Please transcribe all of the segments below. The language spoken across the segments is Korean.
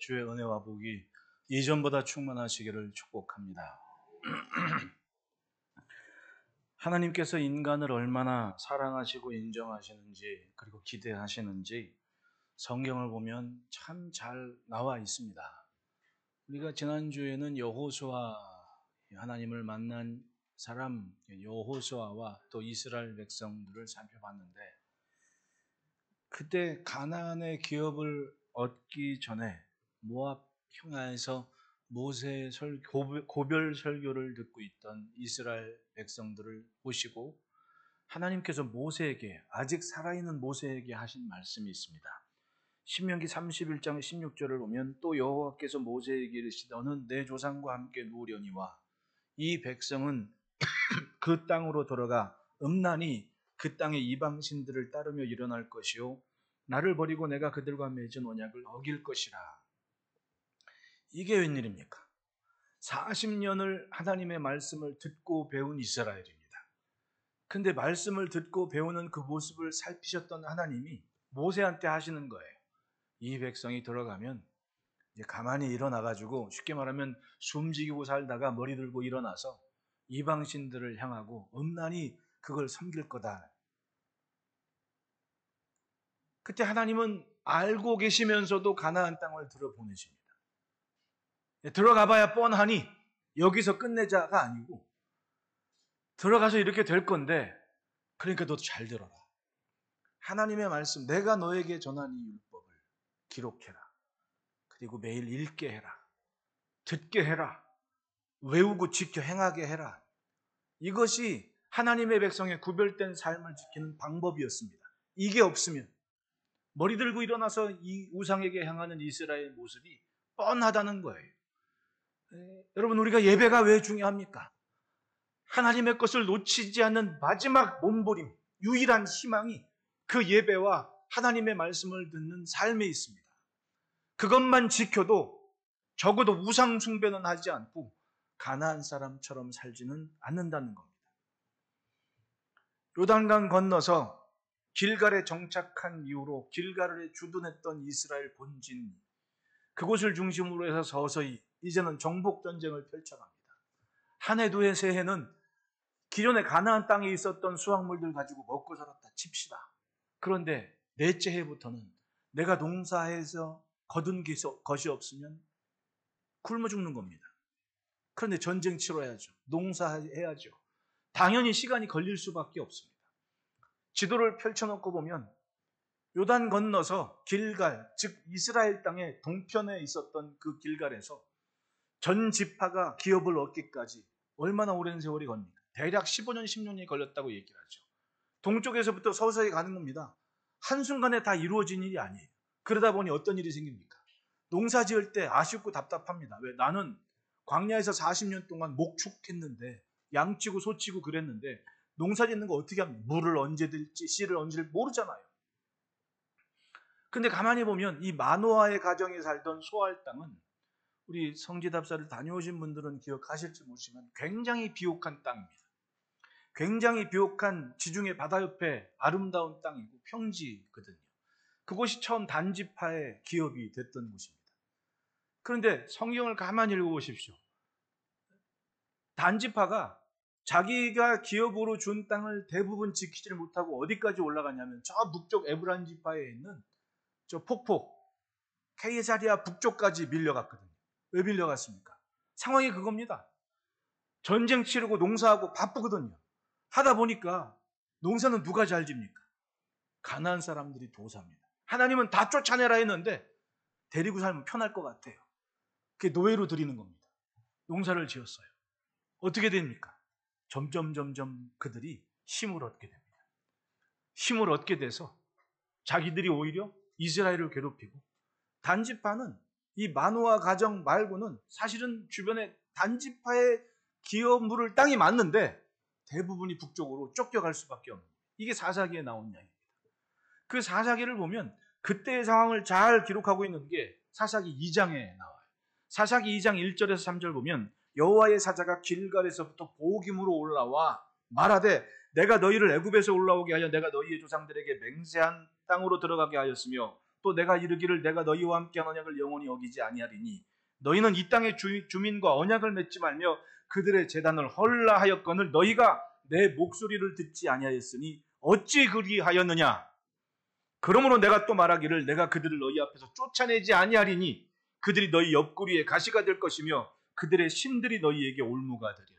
주의 은혜와 복이 이전보다 충만하시기를 축복합니다. 하나님께서 인간을 얼마나 사랑하시고 인정하시는지 그리고 기대하시는지 성경을 보면 참 잘 나와 있습니다. 우리가 지난주에는 여호수아, 하나님을 만난 사람 여호수아와 또 이스라엘 백성들을 살펴봤는데, 그때 가나안의 기업을 얻기 전에 모압 평야에서 모세의 고별 설교를 듣고 있던 이스라엘 백성들을 보시고 하나님께서 모세에게, 아직 살아있는 모세에게 하신 말씀이 있습니다. 신명기 31장 16절을 보면, 또 여호와께서 모세에게 이르시되 너는 내 조상과 함께 누우려니와 이 백성은 그 땅으로 돌아가 음란히 그 땅의 이방신들을 따르며 일어날 것이요 나를 버리고 내가 그들과 맺은 언약을 어길 것이라. 이게 웬일입니까? 40년을 하나님의 말씀을 듣고 배운 이스라엘입니다. 근데 말씀을 듣고 배우는 그 모습을 살피셨던 하나님이 모세한테 하시는 거예요. 이 백성이 들어가면 이제 가만히 일어나가지고, 쉽게 말하면 숨지기고 살다가 머리 들고 일어나서 이방신들을 향하고 음란히 그걸 섬길 거다. 그때 하나님은 알고 계시면서도 가나안 땅을 들어보내십니다. 들어가봐야 뻔하니 여기서 끝내자가 아니고, 들어가서 이렇게 될 건데 그러니까 너도 잘 들어라. 하나님의 말씀, 내가 너에게 전한 이 율법을 기록해라. 그리고 매일 읽게 해라. 듣게 해라. 외우고 지켜 행하게 해라. 이것이 하나님의 백성의 구별된 삶을 지키는 방법이었습니다. 이게 없으면 머리 들고 일어나서 이 우상에게 향하는 이스라엘 모습이 뻔하다는 거예요. 여러분, 우리가 예배가 왜 중요합니까? 하나님의 것을 놓치지 않는 마지막 몸부림, 유일한 희망이 그 예배와 하나님의 말씀을 듣는 삶에 있습니다. 그것만 지켜도 적어도 우상 숭배는 하지 않고 가나안 사람처럼 살지는 않는다는 겁니다. 요단강 건너서 길갈에 정착한 이후로 길갈에 주둔했던 이스라엘 본진, 그곳을 중심으로 해서 서서히 이제는 정복전쟁을 펼쳐갑니다. 한 해, 두 해, 세 해는 기존에 가나안 땅에 있었던 수확물들 가지고 먹고 살았다 칩시다. 그런데 넷째 해부터는 내가 농사해서 거둔 것이 없으면 굶어 죽는 겁니다. 그런데 전쟁 치러야죠. 농사해야죠. 당연히 시간이 걸릴 수밖에 없습니다. 지도를 펼쳐놓고 보면 요단 건너서 길갈, 즉 이스라엘 땅의 동편에 있었던 그 길갈에서 전 지파가 기업을 얻기까지 얼마나 오랜 세월이 걸립니까? 대략 15년, 10년이 걸렸다고 얘기를 하죠. 동쪽에서부터 서서히 가는 겁니다. 한순간에 다 이루어진 일이 아니에요. 그러다 보니 어떤 일이 생깁니까? 농사 지을 때 아쉽고 답답합니다. 왜? 나는 광야에서 40년 동안 목축했는데, 양치고 소치고 그랬는데 농사 짓는 거 어떻게 합니까? 물을 언제 들지, 씨를 언제 들지 모르잖아요. 근데 가만히 보면 이 마노아의 가정에 살던 소알 땅은, 우리 성지답사를 다녀오신 분들은 기억하실지 모르지만 굉장히 비옥한 땅입니다. 굉장히 비옥한 지중해 바다 옆에 아름다운 땅이고 평지거든요. 그곳이 처음 단지파의 기업이 됐던 곳입니다. 그런데 성경을 가만히 읽어보십시오. 단지파가 자기가 기업으로 준 땅을 대부분 지키지를 못하고 어디까지 올라가냐면 저 북쪽 에브라임 지파에 있는 저 폭포 케이사리아 북쪽까지 밀려갔거든요. 왜 밀려갔습니까? 상황이 그겁니다. 전쟁 치르고 농사하고 바쁘거든요. 하다 보니까 농사는 누가 잘 집니까? 가나안 사람들이 도사입니다. 하나님은 다 쫓아내라 했는데 데리고 살면 편할 것 같아요. 그게 노예로 드리는 겁니다. 농사를 지었어요. 어떻게 됩니까? 점점 그들이 힘을 얻게 됩니다. 힘을 얻게 돼서 자기들이 오히려 이스라엘을 괴롭히고, 단지파는 이 마노아 가정 말고는 사실은 주변에 단지파의 기업 물을 땅이 많는데 대부분이 북쪽으로 쫓겨갈 수밖에 없는 거예요. 이게 사사기에 나온 이야기입니다. 그 사사기를 보면 그때의 상황을 잘 기록하고 있는 게 사사기 2장에 나와요. 사사기 2장 1절에서 3절 보면, 여호와의 사자가 길갈에서부터 보김으로 올라와 말하되 내가 너희를 애굽에서 올라오게 하여 내가 너희의 조상들에게 맹세한 땅으로 들어가게 하였으며 또 내가 이르기를 내가 너희와 함께한 언약을 영원히 어기지 아니하리니 너희는 이 땅의 주민과 언약을 맺지 말며 그들의 제단을 헐라 하였거늘 너희가 내 목소리를 듣지 아니하였으니 어찌 그리하였느냐. 그러므로 내가 또 말하기를 내가 그들을 너희 앞에서 쫓아내지 아니하리니 그들이 너희 옆구리에 가시가 될 것이며 그들의 신들이 너희에게 올무가 되리라.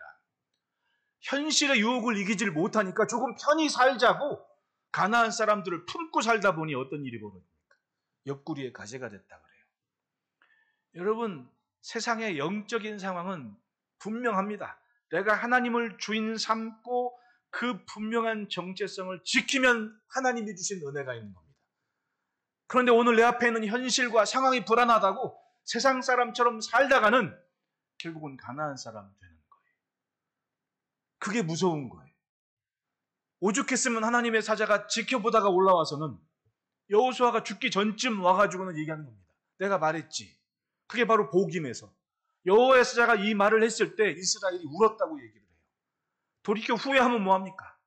현실의 유혹을 이기질 못하니까 조금 편히 살자고 가나안 사람들을 품고 살다 보니 어떤 일이 벌어집니까? 옆구리에 가시가 됐다 그래요. 여러분, 세상의 영적인 상황은 분명합니다. 내가 하나님을 주인 삼고 그 분명한 정체성을 지키면 하나님이 주신 은혜가 있는 겁니다. 그런데 오늘 내 앞에 있는 현실과 상황이 불안하다고 세상 사람처럼 살다가는 결국은 가나안 사람 되는 거예요. 그게 무서운 거예요. 오죽했으면 하나님의 사자가 지켜보다가 올라와서는 여호수아가 죽기 전쯤 와가지고는 얘기하는 겁니다. 내가 말했지. 그게 바로 복임에서 여호와의 사자가 이 말을 했을 때 이스라엘이 울었다고 얘기를 해요. 돌이켜 후회하면 뭐합니까?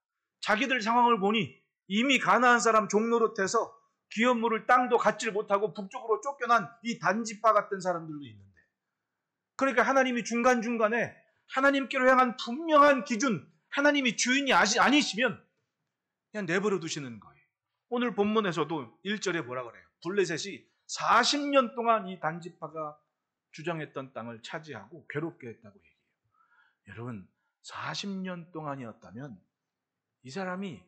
자기들 상황을 보니 이미 가나안 사람 종노릇해서 기업물을 땅도 갖질 못하고 북쪽으로 쫓겨난 이 단지파 같은 사람들도 있는데, 그러니까 하나님이 중간중간에 하나님께로 향한 분명한 기준, 하나님이 주인이 아니시면 그냥 내버려 두시는 거예요. 오늘 본문에서도 1절에 뭐라 그래요? 블레셋이 40년 동안 이 단지파가 주장했던 땅을 차지하고 괴롭게 했다고 얘기해요. 여러분, 40년 동안이었다면 이 사람이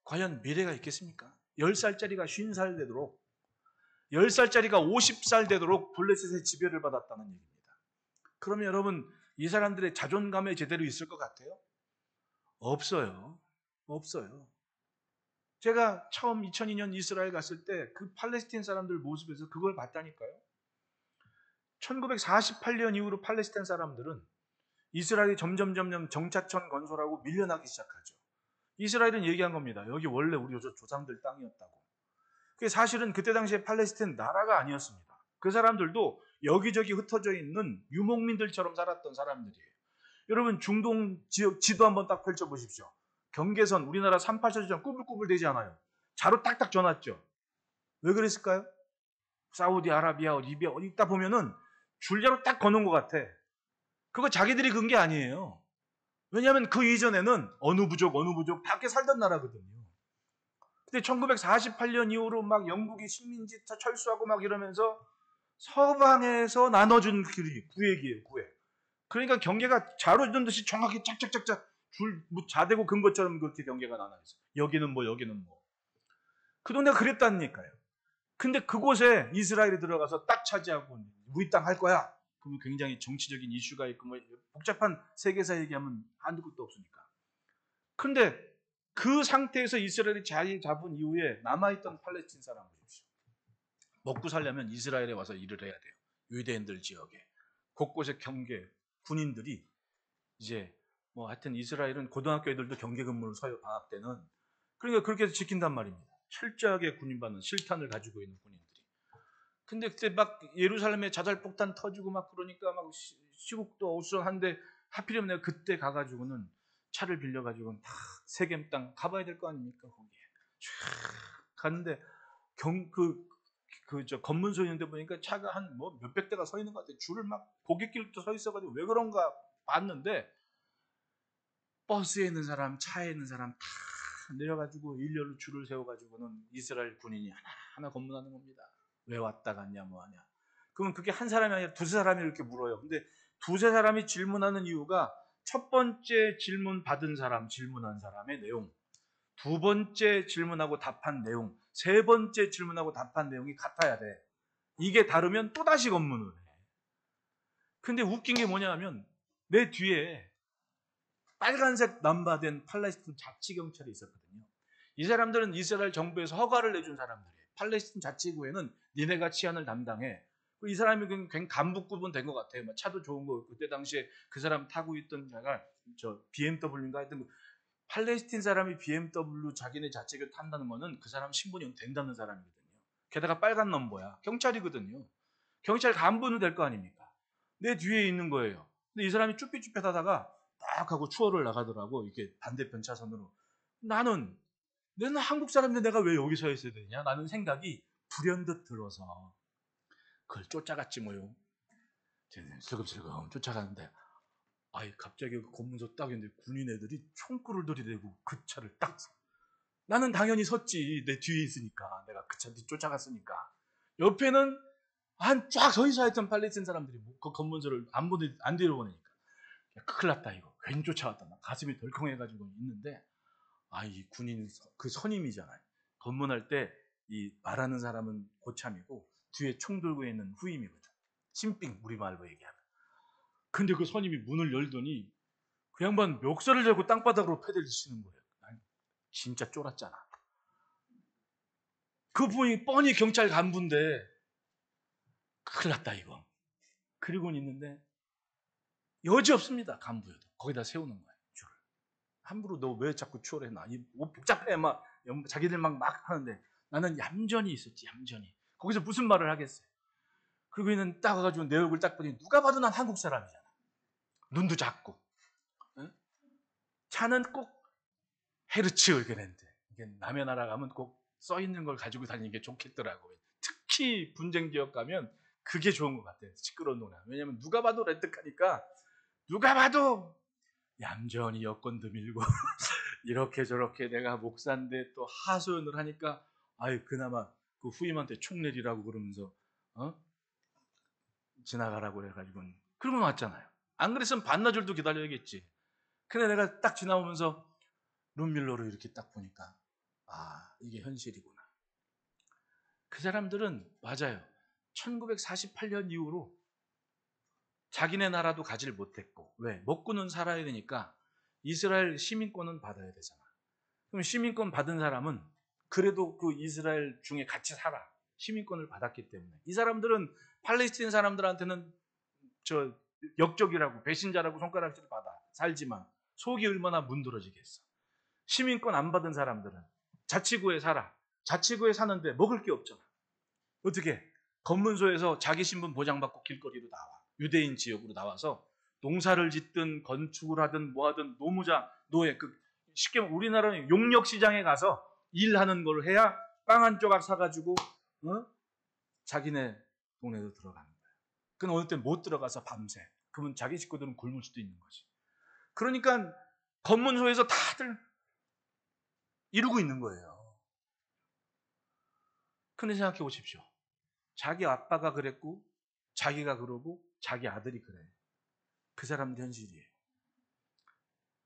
과연 미래가 있겠습니까? 10살짜리가 50살 되도록, 10살짜리가 50살 되도록 블레셋의 지배를 받았다는 얘기입니다. 그러면 여러분, 이 사람들의 자존감에 제대로 있을 것 같아요? 없어요. 없어요. 제가 처음 2002년 이스라엘 갔을 때 그 팔레스틴 사람들 모습에서 그걸 봤다니까요. 1948년 이후로 팔레스틴 사람들은 이스라엘이 점점 정착촌 건설하고 밀려나기 시작하죠. 이스라엘은 얘기한 겁니다. 여기 원래 우리 조상들 땅이었다고. 그게 사실은 그때 당시에 팔레스틴 나라가 아니었습니다. 그 사람들도 여기저기 흩어져 있는 유목민들처럼 살았던 사람들이에요. 여러분, 중동 지역 지도 한번 딱 펼쳐보십시오. 경계선, 우리나라 38선지점 꾸불꾸불 되지 않아요. 자로 딱딱 져놨죠. 왜 그랬을까요? 사우디아라비아, 리비아 어디 있다 보면은 줄자로 딱 거놓은 것 같아. 그거 자기들이 건 게 아니에요. 왜냐하면 그 이전에는 어느 부족 다 이렇게 살던 나라거든요. 근데 1948년 이후로 막 영국이 식민지 철수하고 막 이러면서 서방에서 나눠준 구획이에요, 구획. 그러니까 경계가 자로 진 듯이 정확히 짝짝짝짝 줄 자대고 근 것처럼 그렇게 경계가 나눠 있어요. 여기는 뭐, 여기는 뭐. 그 동네가 그랬다니까요. 근데 그곳에 이스라엘이 들어가서 딱 차지하고 우리 땅 할 거야. 그러면 굉장히 정치적인 이슈가 있고 뭐 복잡한 세계사 얘기하면 한두 끝도 없으니까. 근데 그 상태에서 이스라엘이 자리 잡은 이후에 남아있던 팔레스틴 사람 보십시오. 먹고 살려면 이스라엘에 와서 일을 해야 돼요. 유대인들 지역에. 곳곳에 경계, 군인들이 이제 뭐 하여튼 이스라엘은 고등학교 애들도 경계 근무를 서요, 방학 때는. 그러니까 그렇게 해서 지킨단 말입니다. 철저하게 군인받는 실탄을 가지고 있는 군인들이. 근데 그때 막 예루살렘에 자살폭탄 터지고 막 그러니까 막 시국도 어수선한데 하필이면 내가 그때 가가지고는 차를 빌려가지고는 다 세겜 땅 가봐야 될 거 아닙니까? 거기에 쫙 갔는데 검문소 있는데 보니까 차가 한 뭐 몇백 대가 서 있는 것 같아요. 줄을 막 고객길도 서 있어가지고 왜 그런가 봤는데 버스에 있는 사람, 차에 있는 사람 다 내려가지고 일렬로 줄을 세워가지고는 이스라엘 군인이 하나하나 검문하는 겁니다. 왜 왔다 갔냐 뭐하냐. 그러면 그게 한 사람이 아니라 두세 사람이 이렇게 물어요. 근데 두세 사람이 질문하는 이유가 첫 번째 질문 받은 사람, 질문한 사람의 내용, 두 번째 질문하고 답한 내용, 세 번째 질문하고 답한 내용이 같아야 돼. 이게 다르면 또다시 검문을 해. 근데 웃긴 게 뭐냐 하면 내 뒤에 빨간색 남바된 팔레스틴 자치경찰이 있었거든요. 이 사람들은 이스라엘 정부에서 허가를 내준 사람들이에요. 팔레스틴 자치구에는 니네가 치안을 담당해. 이 사람이 굉장히 간부급은 된 것 같아요. 차도 좋은 거. 그때 당시에 그 사람 타고 있던 차가 BMW인가 하여튼 팔레스틴 사람이 BMW 자기네 자치구 탄다는 거는 그 사람 신분이 된다는 사람이거든요. 게다가 빨간 넘버야. 경찰이거든요. 경찰 간부는 될 거 아닙니까? 내 뒤에 있는 거예요. 근데 이 사람이 쭈삣쭈삣 하다가 딱 하고 추월을 나가더라고. 이렇게 반대편 차선으로. 나는 한국 사람인데 내가 왜 여기 서 있어야 되냐? 라는 생각이 불현듯 들어서 그걸 쫓아갔지 뭐요. 슬금슬금 쫓아가는데 갑자기 그 검문소 딱 있는데 군인 애들이 총구를 들이대고 그 차를 딱. 나는 당연히 섰지. 내 뒤에 있으니까. 내가 그 차 뒤 쫓아갔으니까. 옆에는 한 쫙 서 있어야 했던 팔레스타인 사람들이 그 검문소를 안 뒤로보내니까 큰일 났다 이거. 괜히 쫓아왔다. 나 가슴이 덜컹해가지고 있는데 이 군인 그 선임이잖아요. 검문할 때 이 말하는 사람은 고참이고 뒤에 총 들고 있는 후임이거든. 신빙 우리 말로 얘기하면. 근데 그 선임이 문을 열더니 그 양반 멱살을 잡고 땅바닥으로 패대를 치는 거예요. 난 진짜 쫄았잖아. 그분이 뻔히 경찰 간부인데 큰일 났다 이거. 그리고는 있는데 여지없습니다. 간부여도. 거기다 세우는 거예요. 줄을. 함부로 너 왜 자꾸 추월해 나. 복잡해 막 자기들 막 하는데 나는 얌전히 있었지. 얌전히. 거기서 무슨 말을 하겠어요. 그리고 얘는 딱 와가지고 내 얼굴 딱 보니 누가 봐도 난 한국 사람이잖아. 눈도 작고. 응? 차는 꼭 헤르츠 이렇게 냈는데 이게 남의 나라 가면 꼭 써있는 걸 가지고 다니는 게 좋겠더라고요. 특히 분쟁 지역 가면 그게 좋은 것 같아요. 시끄러운 동네. 왜냐면 누가 봐도 렌트카니까 누가 봐도 얌전히 여권도 밀고 이렇게 저렇게 내가 목사인데 또 하소연을 하니까 그나마 그 후임한테 총 내리라고 그러면서 지나가라고 해가지고 그러고 왔잖아요. 안 그랬으면 반나절도 기다려야겠지. 근데 내가 딱 지나오면서 룸밀러로 이렇게 딱 보니까 이게 현실이구나. 그 사람들은 맞아요. 1948년 이후로 자기네 나라도 가지를 못했고 왜? 먹고는 살아야 되니까 이스라엘 시민권은 받아야 되잖아. 그럼 시민권 받은 사람은 그래도 그 이스라엘 중에 같이 살아. 시민권을 받았기 때문에 이 사람들은 팔레스타인 사람들한테는 역적이라고 배신자라고 손가락질 받아 살지만 속이 얼마나 문드러지겠어. 시민권 안 받은 사람들은 자치구에 살아. 자치구에 사는데 먹을 게 없잖아. 어떻게? 검문소에서 자기 신분 보장받고 길거리로 나와. 유대인 지역으로 나와서 농사를 짓든 건축을 하든 뭐하든 노무자, 노예. 쉽게 말하면 우리나라는 용역시장에 가서 일하는 걸 해야 빵 한 조각 사가지고 자기네 동네로 들어가는 거야. 그건 어느 때 못 들어가서 밤새. 그러면 자기 식구들은 굶을 수도 있는 거지. 그러니까 검문소에서 다들 이루고 있는 거예요. 근데 생각해 보십시오. 자기 아빠가 그랬고 자기가 그러고 자기 아들이 그래. 그 사람들 현실이에요.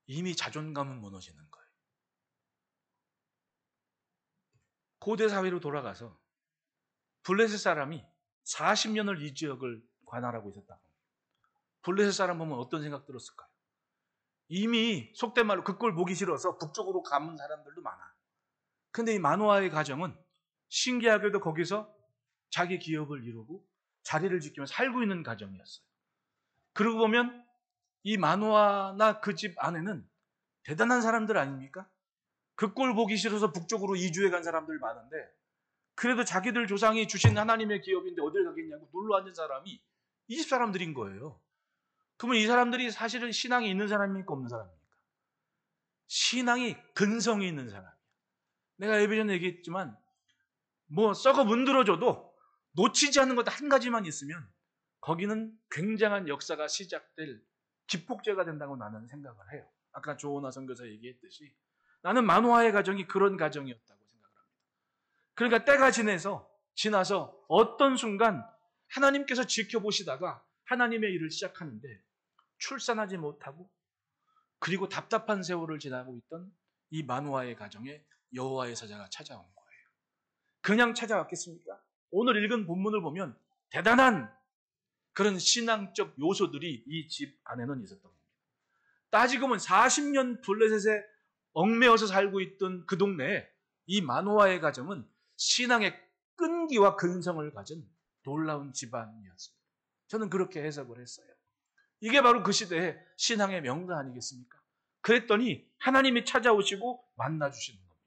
이미 자존감은 무너지는 거예요. 고대 사회로 돌아가서 블레셋 사람이 40년을 이 지역을 관할하고 있었다고. 블레셋 사람 보면 어떤 생각 들었을까요? 이미 속된 말로 그 꼴 보기 싫어서 북쪽으로 가는 사람들도 많아. 근데 이 마노아의 가정은 신기하게도 거기서 자기 기업을 이루고 자리를 지키며 살고 있는 가정이었어요. 그러고 보면 이 마노아나 그 집 아내는 대단한 사람들 아닙니까? 그 꼴 보기 싫어서 북쪽으로 이주해 간 사람들 많은데 그래도 자기들 조상이 주신 하나님의 기업인데 어딜 가겠냐고 놀러 앉은 사람이 이 집 사람들인 거예요. 그러면 이 사람들이 사실은 신앙이 있는 사람입니까? 없는 사람입니까? 신앙이 근성이 있는 사람이야. 내가 예배 전에 얘기했지만 썩어 문드러져도 놓치지 않는 것 한 가지만 있으면 거기는 굉장한 역사가 시작될 기폭제가 된다고 나는 생각을 해요. 아까 조은하 선교사 얘기했듯이 나는 마노아의 가정이 그런 가정이었다고 생각을 합니다. 그러니까 때가 지나서 어떤 순간 하나님께서 지켜보시다가 하나님의 일을 시작하는데 출산하지 못하고 그리고 답답한 세월을 지나고 있던 이 마노아의 가정에 여호와의 사자가 찾아온 거예요. 그냥 찾아왔겠습니까? 오늘 읽은 본문을 보면 대단한 그런 신앙적 요소들이 이 집 안에는 있었던 겁니다. 따지고 보면 40년 블레셋에 얽매여서 살고 있던 그 동네에 이 마노아의 가정은 신앙의 끈기와 근성을 가진 놀라운 집안이었습니다. 저는 그렇게 해석을 했어요. 이게 바로 그 시대의 신앙의 명가 아니겠습니까? 그랬더니 하나님이 찾아오시고 만나주시는 겁니다.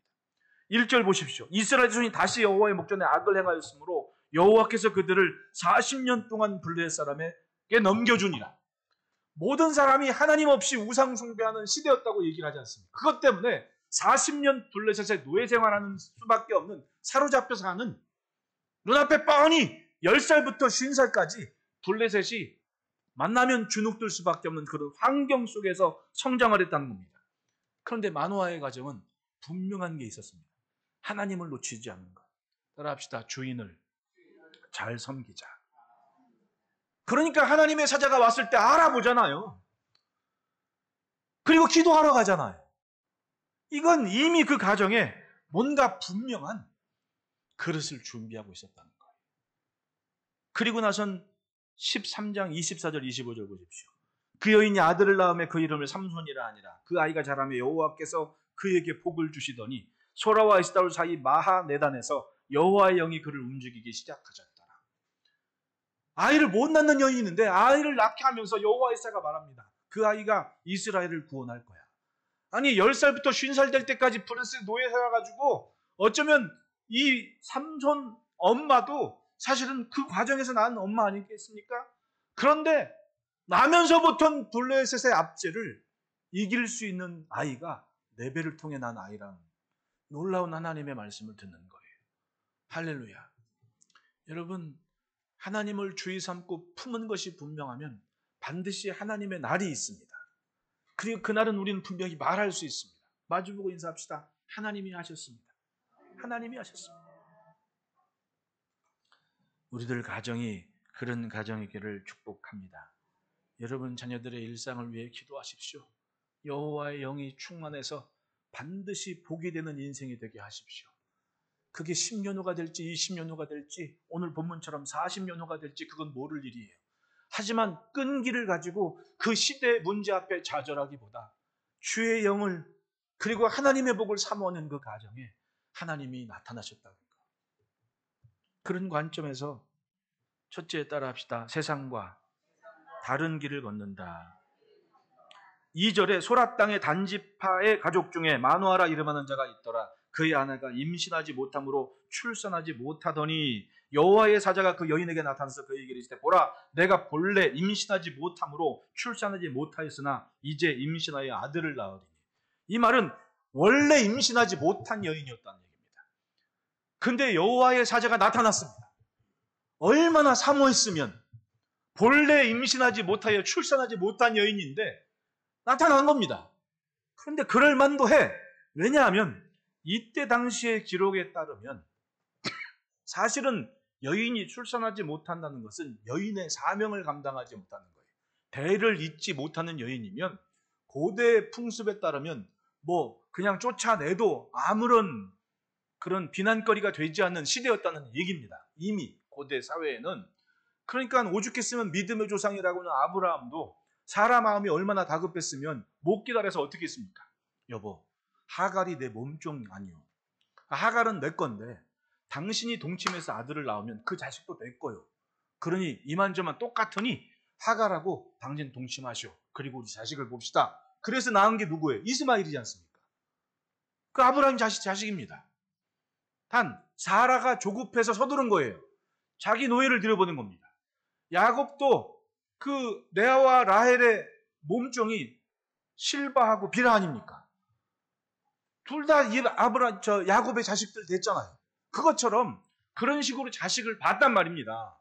1절 보십시오. 이스라엘 자손이 다시 여호와의 목전에 악을 행하였으므로 여호와께서 그들을 40년 동안 블레셋 사람에게 넘겨주니라. 모든 사람이 하나님 없이 우상 숭배하는 시대였다고 얘기를 하지 않습니까? 그것 때문에 40년 블레셋에 노예 생활하는 수밖에 없는 사로잡혀 사는 눈앞에 뻔히 10살부터 50살까지 블레셋이 만나면 주눅들 수밖에 없는 그런 환경 속에서 성장을 했다는 겁니다. 그런데 마노아의 가정은 분명한 게 있었습니다. 하나님을 놓치지 않는 것. 따라합시다. 주인을 잘 섬기자. 그러니까 하나님의 사자가 왔을 때 알아보잖아요. 그리고 기도하러 가잖아요. 이건 이미 그 가정에 뭔가 분명한 그릇을 준비하고 있었다는 거예요. 그리고 나선 13장 24절 25절 보십시오. 그 여인이 아들을 낳음에 그 이름을 삼손이라 하니라. 그 아이가 자라며 여호와께서 그에게 복을 주시더니 소라와 에스다올 사이 마하네단에서 여호와의 영이 그를 움직이기 시작하셨더라. 아이를 못 낳는 여인이 있는데 아이를 낳게 하면서 여호와의 사가 말합니다. 그 아이가 이스라엘을 구원할 거야. 아니 10살부터 50살 될 때까지 블레셋 노예 살아가지고 어쩌면 이 삼손 엄마도 사실은 그 과정에서 낳은 엄마 아니겠습니까? 그런데 나면서부터 블레셋의 압제를 이길 수 있는 아이가 레벨을 통해 난 아이랑 놀라운 하나님의 말씀을 듣는 거예요. 할렐루야. 여러분, 하나님을 주의 삼고 품은 것이 분명하면 반드시 하나님의 날이 있습니다. 그리고 그날은 우리는 분명히 말할 수 있습니다. 마주보고 인사합시다. 하나님이 하셨습니다. 하나님이 하셨습니다. 우리들 가정이 그런 가정이기를 축복합니다. 여러분 자녀들의 일상을 위해 기도하십시오. 여호와의 영이 충만해서 반드시 복이 되는 인생이 되게 하십시오. 그게 10년 후가 될지 20년 후가 될지 오늘 본문처럼 40년 후가 될지 그건 모를 일이에요. 하지만 끈기를 가지고 그 시대의 문제 앞에 좌절하기보다 주의 영을 그리고 하나님의 복을 사모하는 그 가정에 하나님이 나타나셨다는 것. 그런 관점에서 첫째에 따라합시다. 세상과 다른 길을 걷는다. 2절에 소라 땅의 단지파의 가족 중에 마누아라 이름하는 자가 있더라. 그의 아내가 임신하지 못함으로 출산하지 못하더니 여호와의 사자가 그 여인에게 나타나서 그에게 이르시되 보라 내가 본래 임신하지 못함으로 출산하지 못하였으나 이제 임신하여 아들을 낳으리니. 이 말은 원래 임신하지 못한 여인이었다는 얘기입니다. 근데 여호와의 사자가 나타났습니다. 얼마나 사모했으면 본래 임신하지 못하여 출산하지 못한 여인인데 나타난 겁니다. 그런데 그럴 만도 해. 왜냐하면 이때 당시의 기록에 따르면 사실은 여인이 출산하지 못한다는 것은 여인의 사명을 감당하지 못하는 거예요. 대를 잇지 못하는 여인이면 고대 풍습에 따르면 그냥 쫓아내도 아무런 그런 비난거리가 되지 않는 시대였다는 얘기입니다. 이미 고대 사회에는. 그러니까 오죽했으면 믿음의 조상이라고는 아브라함도 사람 마음이 얼마나 다급했으면 못 기다려서 어떻게 했습니까? 여보, 하갈이 내 몸종 아니요. 하갈은 내 건데 당신이 동침해서 아들을 낳으면 그 자식도 내 거요. 그러니 이만저만 똑같으니 하갈하고 당신 동침하시오. 그리고 우리 자식을 봅시다. 그래서 낳은 게 누구예요? 이스마엘이지 않습니까? 그 아브라함 자식입니다. 단 사라가 조급해서 서두른 거예요. 자기 노예를 들여보낸 겁니다. 야곱도 그 레아와 라헬의 몸종이 실바하고 빌하 아닙니까? 둘 다 야곱의 자식들 됐잖아요. 그것처럼 그런 식으로 자식을 봤단 말입니다.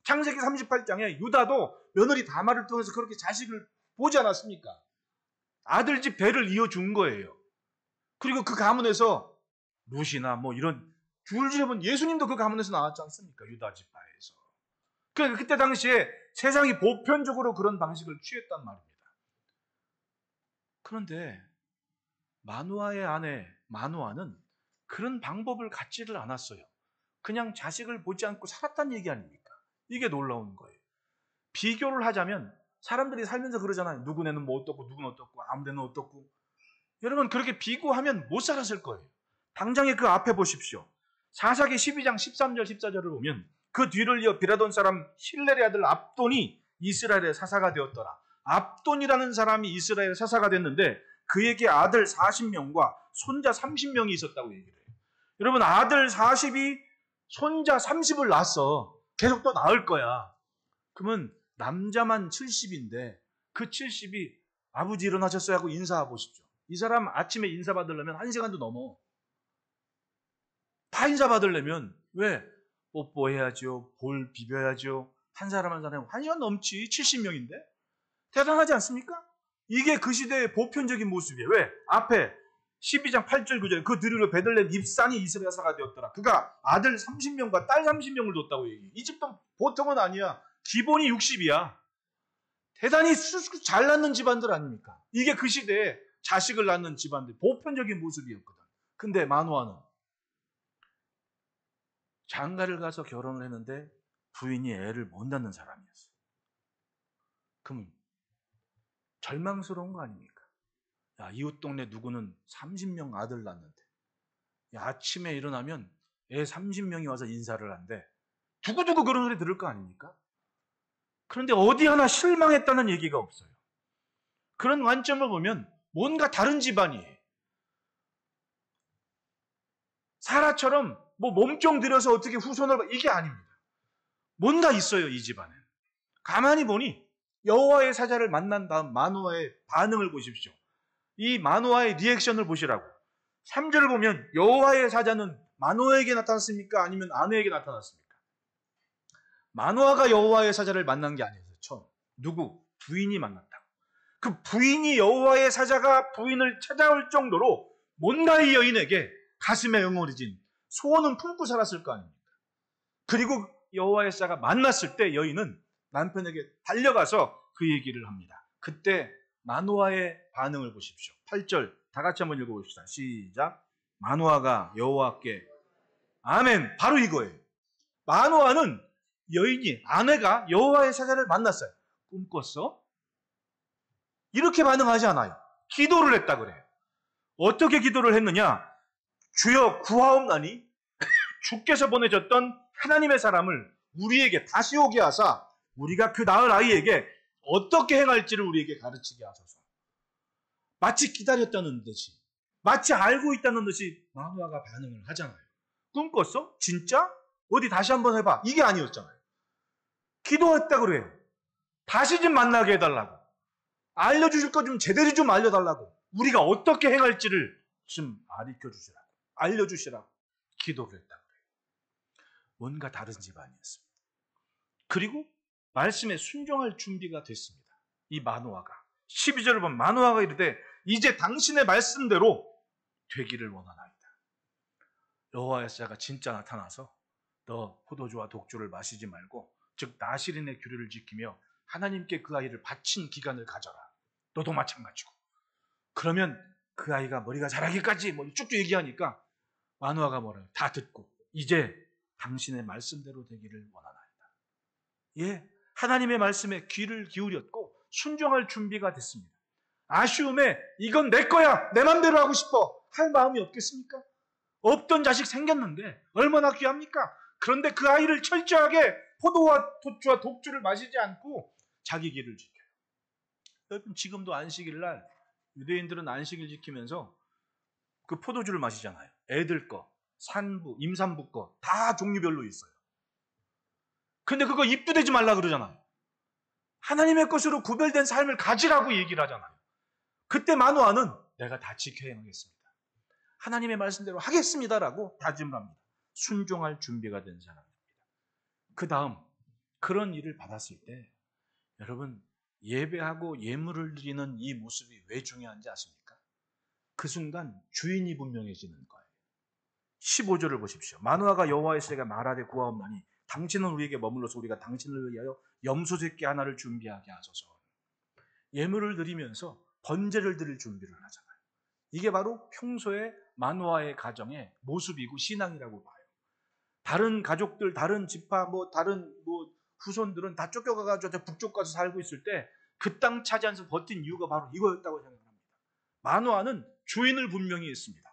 창세기 38장에 유다도 며느리 다말을 통해서 그렇게 자식을 보지 않았습니까? 아들집 배를 이어준 거예요. 그리고 그 가문에서 룻이나 이런 줄줄해본 예수님도 그 가문에서 나왔지 않습니까? 유다 지파에서. 그러니까 그때 당시에 세상이 보편적으로 그런 방식을 취했단 말입니다. 그런데 마누아의 아내 마누아는 그런 방법을 갖지를 않았어요. 그냥 자식을 보지 않고 살았다는 얘기 아닙니까? 이게 놀라운 거예요. 비교를 하자면 사람들이 살면서 그러잖아요. 누구네는 어떻고 누구는 어떻고 아무데는 어떻고. 여러분 그렇게 비교하면 못 살았을 거예요. 당장에 그 앞에 보십시오. 사사기 12장 13절 14절을 보면 그 뒤를 이어 비라돈 사람 hil렐의 아들 압돈이 이스라엘의 사사가 되었더라. 압돈이라는 사람이 이스라엘의 사사가 됐는데 그에게 아들 40명과 손자 30명이 있었다고 얘기를 해요. 여러분 아들 40이 손자 30을 낳았어. 계속 또 낳을 거야. 그러면 남자만 70인데 그 70이 아버지 일어나셨어요 하고 인사해 보십시오. 이 사람 아침에 인사받으려면 1시간도 넘어. 다 인사받으려면 왜? 뽀뽀해야죠. 볼 비벼야죠. 한 사람 한 사람 1시간 넘지. 70명인데. 대단하지 않습니까? 이게 그 시대의 보편적인 모습이에요. 왜? 앞에 12장 8절 9절 그 드리로 베들레헴 입산이 이스라엘 역사가 되었더라. 그가 아들 30명과 딸 30명을 뒀다고 얘기해요. 이 집도 보통은 아니야. 기본이 60이야. 대단히 잘 낳는 집안들 아닙니까? 이게 그 시대에 자식을 낳는 집안들 보편적인 모습이었거든. 근데 마노아는 장가를 가서 결혼을 했는데 부인이 애를 못 낳는 사람이었어. 그럼 절망스러운 거 아닙니까? 야, 이웃 동네 누구는 30명 아들 낳는데 야, 아침에 일어나면 애 30명이 와서 인사를 한대. 두고두고 그런 소리 들을 거 아닙니까? 그런데 어디 하나 실망했다는 얘기가 없어요. 그런 관점을 보면 뭔가 다른 집안이에요. 사라처럼 뭐 몸종 들여서 어떻게 후손을 이게 아닙니다. 뭔가 있어요, 이 집안은. 가만히 보니 여호와의 사자를 만난 다음 마노아의 반응을 보십시오. 이 마노아의 리액션을 보시라고. 3절을 보면 여호와의 사자는 마노아에게 나타났습니까? 아니면 아내에게 나타났습니까? 마노아가 여호와의 사자를 만난 게 아니었어요. 처음. 누구? 부인이 만났다고. 그 부인이 여호와의 사자가 부인을 찾아올 정도로 뭔가 이 여인에게 가슴에 응어리진 소원은 품고 살았을 거 아닙니까? 그리고 여호와의 사자가 만났을 때 여인은 남편에게 달려가서 그 얘기를 합니다. 그때 마노아의 반응을 보십시오. 8절 다 같이 한번 읽어봅시다. 시작. 마노아가 여호와께 아멘. 바로 이거예요. 마노아는 여인이 아내가 여호와의 사자를 만났어요. 꿈꿨어? 이렇게 반응하지 않아요. 기도를 했다 그래요. 어떻게 기도를 했느냐? 주여 구하옵나니 주께서 보내줬던 하나님의 사람을 우리에게 다시 오게 하사 우리가 그 낳을 아이에게 어떻게 행할지를 우리에게 가르치게 하소서. 마치 기다렸다는 듯이, 마치 알고 있다는 듯이 마노아가 반응을 하잖아요. 꿈꿨어? 진짜? 어디 다시 한번 해봐. 이게 아니었잖아요. 기도했다 그래요. 다시 좀 만나게 해달라고. 알려주실 거 좀 제대로 좀 알려달라고. 우리가 어떻게 행할지를 좀 가르쳐주시라고. 알려주시라고. 기도를 했다 그래요. 뭔가 다른 집안이었습니다. 그리고 말씀에 순종할 준비가 됐습니다. 이 마노아가. 12절을 보면 마노아가 이르되 이제 당신의 말씀대로 되기를 원하나이다. 여호와의 사자가 진짜 나타나서 너 포도주와 독주를 마시지 말고 즉 나실인의 규례를 지키며 하나님께 그 아이를 바친 기간을 가져라. 너도 마찬가지고. 그러면 그 아이가 머리가 자라기까지 뭐 쭉쭉 얘기하니까 마노아가 뭐래요? 다 듣고 이제 당신의 말씀대로 되기를 원하나이다. 예, 하나님의 말씀에 귀를 기울였고 순종할 준비가 됐습니다. 아쉬움에 이건 내 거야, 내 맘대로 하고 싶어 할 마음이 없겠습니까? 없던 자식 생겼는데 얼마나 귀합니까? 그런데 그 아이를 철저하게 포도와 도주와 독주를 마시지 않고 자기 길을 지켜요. 여러분 지금도 안식일 날 유대인들은 안식일 지키면서 그 포도주를 마시잖아요. 애들 거, 산부, 임산부 거 다 종류별로 있어요. 근데 그거 입도 대지 말라 그러잖아요. 하나님의 것으로 구별된 삶을 가지라고 얘기를 하잖아요. 그때 마노아는 내가 다 지켜야 하겠습니다. 하나님의 말씀대로 하겠습니다라고 다짐을 합니다. 순종할 준비가 된 사람입니다. 그 다음 그런 일을 받았을 때 여러분 예배하고 예물을 드리는 이 모습이 왜 중요한지 아십니까? 그 순간 주인이 분명해지는 거예요. 15절을 보십시오. 마노아가 여호와의 사자가 말하되 구하옵나니 당신은 우리에게 머물러서 우리가 당신을 위하여 염소새끼 하나를 준비하게 하소서. 예물을 드리면서 번제를 드릴 준비를 하잖아요. 이게 바로 평소에 마노아의 가정의 모습이고 신앙이라고 봐요. 다른 가족들, 다른 지파, 다른 후손들은 다 쫓겨가가지고 북쪽 가서 살고 있을 때 그 땅 차지하면서 버틴 이유가 바로 이거였다고 생각합니다. 마노아는 주인을 분명히 했습니다.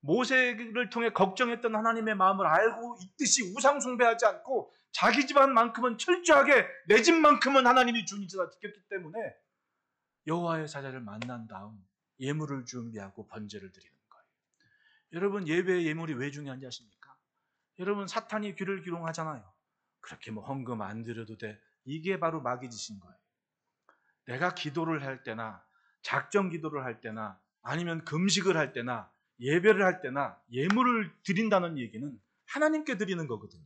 모세를 통해 걱정했던 하나님의 마음을 알고 있듯이 우상 숭배하지 않고 자기 집안만큼은 철저하게 내 집만큼은 하나님이 주인이라 지켰기 때문에 여호와의 사자를 만난 다음 예물을 준비하고 번제를 드리는 거예요. 여러분 예배의 예물이 왜 중요한지 아십니까? 여러분 사탄이 귀를 기롱하잖아요. 그렇게 헌금 안 드려도 돼. 이게 바로 마귀 짓인 거예요. 내가 기도를 할 때나 작정 기도를 할 때나 아니면 금식을 할 때나 예배를 할 때나 예물을 드린다는 얘기는 하나님께 드리는 거거든요.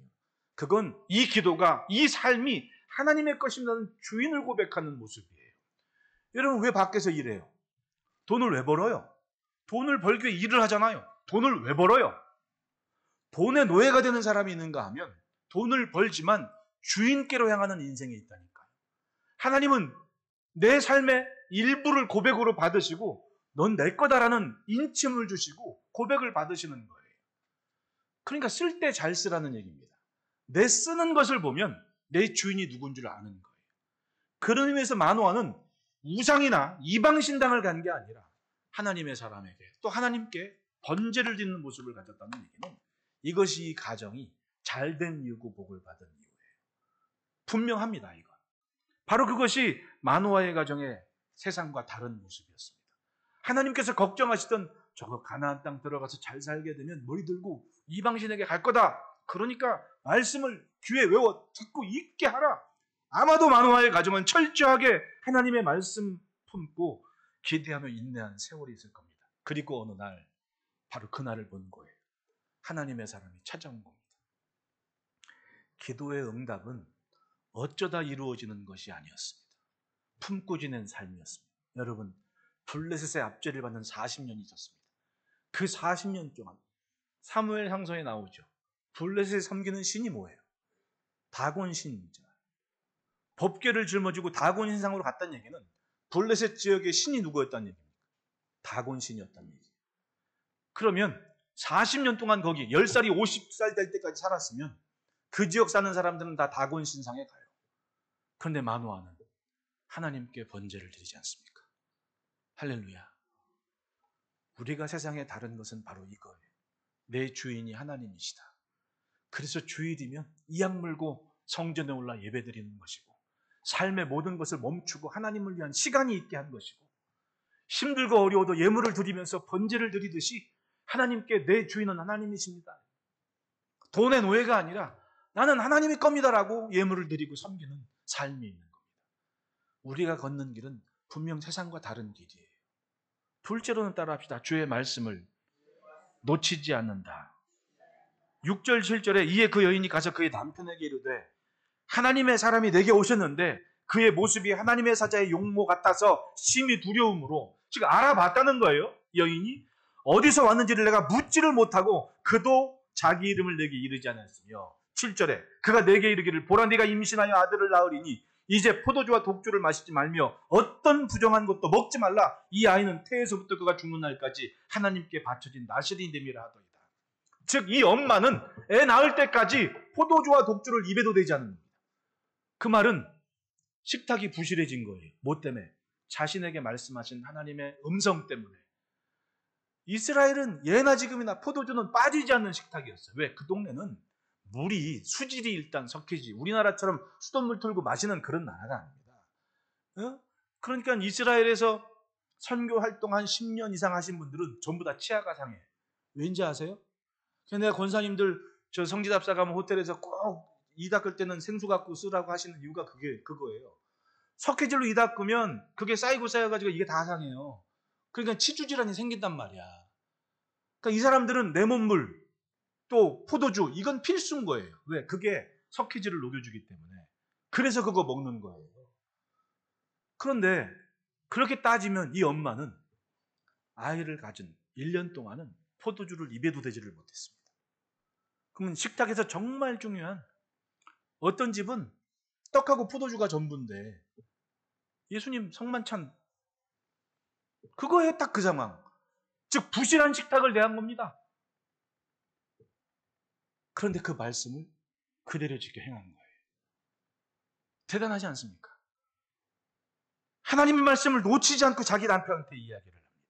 그건 이 기도가, 이 삶이 하나님의 것이라는 주인을 고백하는 모습이에요. 여러분, 왜 밖에서 일해요? 돈을 왜 벌어요? 돈을 벌기 위해 일을 하잖아요. 돈을 왜 벌어요? 돈의 노예가 되는 사람이 있는가 하면 돈을 벌지만 주인께로 향하는 인생이 있다니까요. 하나님은 내 삶의 일부를 고백으로 받으시고 넌 내 거다라는 인침을 주시고 고백을 받으시는 거예요. 그러니까 쓸 때 잘 쓰라는 얘기입니다. 내 쓰는 것을 보면 내 주인이 누군 줄 아는 거예요. 그런 의미에서 마노아는 우상이나 이방신당을 간 게 아니라 하나님의 사람에게 또 하나님께 번제를 드리는 모습을 가졌다는 얘기는 이것이 이 가정이 잘된 이유고 복을 받은 이유예요. 분명합니다. 이건 바로 그것이 마노아의 가정의 세상과 다른 모습이었습니다. 하나님께서 걱정하시던 저거 가나안 땅 들어가서 잘 살게 되면 머리 들고 이방신에게 갈 거다. 그러니까 말씀을 귀에 외워 듣고 있게 하라. 아마도 마노아의 가정은 철저하게 하나님의 말씀 품고 기대하며 인내한 세월이 있을 겁니다. 그리고 어느 날 바로 그날을 본 거예요. 하나님의 사람이 찾아온 겁니다. 기도의 응답은 어쩌다 이루어지는 것이 아니었습니다. 품고 지낸 삶이었습니다. 여러분, 블레셋의 압제를 받는 40년이 있었습니다. 그 40년 동안 사무엘 상서에 나오죠. 블레셋을 섬기는 신이 뭐예요? 다곤 신이죠. 법궤를 짊어지고 다곤 신상으로 갔다는 얘기는 블레셋 지역의 신이 누구였다는 얘기입니까? 다곤 신이었다는 얘기예요. 그러면 40년 동안 거기 10살이 50살 될 때까지 살았으면 그 지역 사는 사람들은 다 다곤 신상에 가요. 그런데 마노아는 하나님께 번제를 드리지 않습니까? 할렐루야. 우리가 세상에 다른 것은 바로 이거예요. 내 주인이 하나님이시다. 그래서 주일이면 이악 물고 성전에 올라 예배드리는 것이고 삶의 모든 것을 멈추고 하나님을 위한 시간이 있게 한 것이고 힘들고 어려워도 예물을 드리면서 번제를 드리듯이 하나님께 내 주인은 하나님이십니다. 돈의 노예가 아니라 나는 하나님의 겁니다라고 예물을 드리고 섬기는 삶이 있는 겁니다. 우리가 걷는 길은 분명 세상과 다른 길이에요. 둘째로는 따라합시다. 주의 말씀을 놓치지 않는다. 6절 7절에 이에 그 여인이 가서 그의 남편에게 이르되 하나님의 사람이 내게 오셨는데 그의 모습이 하나님의 사자의 용모 같아서 심히 두려움으로 지금 알아봤다는 거예요. 여인이 어디서 왔는지를 내가 묻지를 못하고 그도 자기 이름을 내게 이르지 않았으며 7절에 그가 내게 이르기를 보라 네가 임신하여 아들을 낳으리니 이제 포도주와 독주를 마시지 말며 어떤 부정한 것도 먹지 말라. 이 아이는 태에서부터 그가 죽는 날까지 하나님께 바쳐진 나시린됨이라 하더이다. 즉 이 엄마는 애 낳을 때까지 포도주와 독주를 입에도 대지 않은 겁니다. 그 말은 식탁이 부실해진 거예요. 뭐 때문에? 자신에게 말씀하신 하나님의 음성 때문에. 이스라엘은 예나 지금이나 포도주는 빠지지 않는 식탁이었어요. 왜? 그 동네는 물이 수질이 일단 석회지 우리나라처럼 수돗물 틀고 마시는 그런 나라가 아닙니다. 그러니까 이스라엘에서 선교 활동 한 10년 이상 하신 분들은 전부 다 치아가 상해. 왠지 아세요? 내가 권사님들 저 성지답사 가면 호텔에서 꼭 이 닦을 때는 생수 갖고 쓰라고 하시는 이유가 그거예요. 석회질로 이 닦으면 그게 쌓이고 쌓여가지고 이게 다 상해요. 그러니까 치주질환이 생긴단 말이야. 그러니까 이 사람들은 레몬물 또 포도주 이건 필수인 거예요. 왜? 그게 석회질을 녹여주기 때문에. 그래서 그거 먹는 거예요. 그런데 그렇게 따지면 이 엄마는 아이를 가진 1년 동안은 포도주를 입에도 대지를 못했습니다. 그러면 식탁에서 정말 중요한 어떤 집은 떡하고 포도주가 전부인데 예수님 성만찬 그거에 딱 그 상황. 즉 부실한 식탁을 대한 겁니다. 그런데 그 말씀을 그대로 지켜 행한 거예요. 대단하지 않습니까? 하나님의 말씀을 놓치지 않고 자기 남편한테 이야기를 합니다.